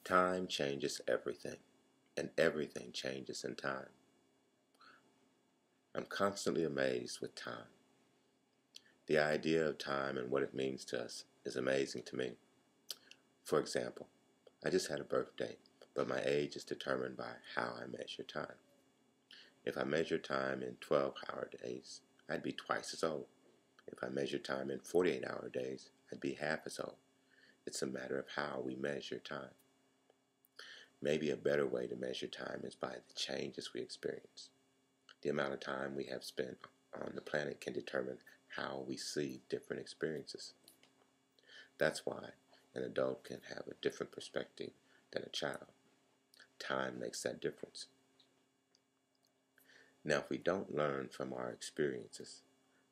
Time changes everything, and everything changes in time. I'm constantly amazed with time. The idea of time and what it means to us is amazing to me. For example, I just had a birthday, but my age is determined by how I measure time. If I measure time in 12-hour days, I'd be twice as old. If I measure time in 48-hour days, I'd be half as old. It's a matter of how we measure time. Maybe a better way to measure time is by the changes we experience. The amount of time we have spent on the planet can determine how we see different experiences. That's why an adult can have a different perspective than a child. Time makes that difference. Now, if we don't learn from our experiences,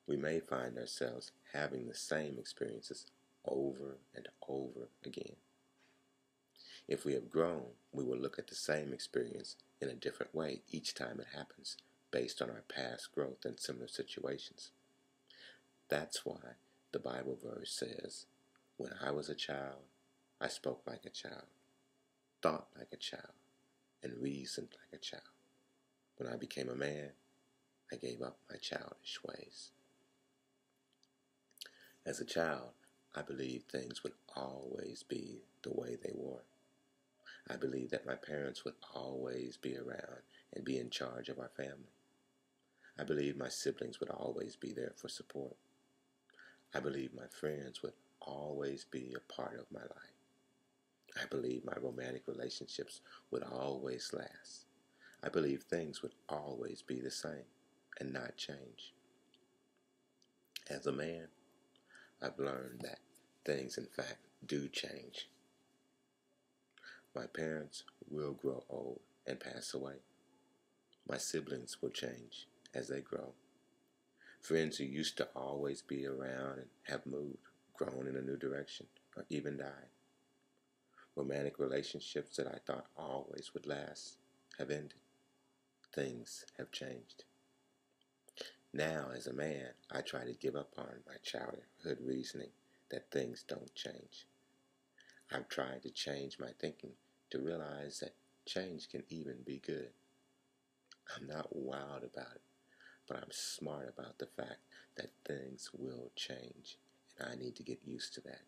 we may find ourselves having the same experiences over and over again. If we have grown, we will look at the same experience in a different way each time it happens, based on our past growth in similar situations. That's why the Bible verse says, "When I was a child, I spoke like a child, thought like a child, and reasoned like a child. When I became a man, I gave up my childish ways." As a child, I believed things would always be the way they were. I believed that my parents would always be around and be in charge of our family. I believed my siblings would always be there for support. I believed my friends would always be a part of my life. I believed my romantic relationships would always last. I believed things would always be the same and not change. As a man, I've learned that things, in fact, do change. My parents will grow old and pass away. My siblings will change as they grow. Friends who used to always be around and have moved, grown in a new direction, or even died. Romantic relationships that I thought always would last have ended. Things have changed. Now, as a man, I try to give up on my childhood reasoning that things don't change. I've tried to change my thinking to realize that change can even be good. I'm not wild about it, but I'm smart about the fact that things will change, and I need to get used to that.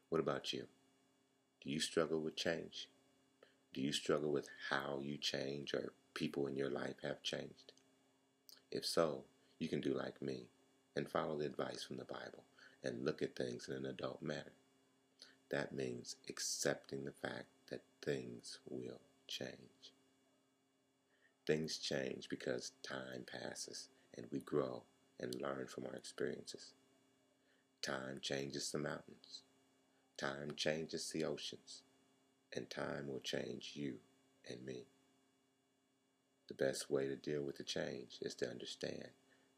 What about you? Do you struggle with change? Do you struggle with how you change or people in your life have changed? If so, you can do like me and follow the advice from the Bible and look at things in an adult manner. That means accepting the fact that things will change. Things change because time passes and we grow and learn from our experiences. Time changes the mountains. Time changes the oceans. And time will change you and me. The best way to deal with the change is to understand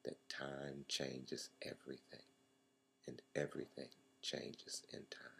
that time changes everything, and everything changes in time.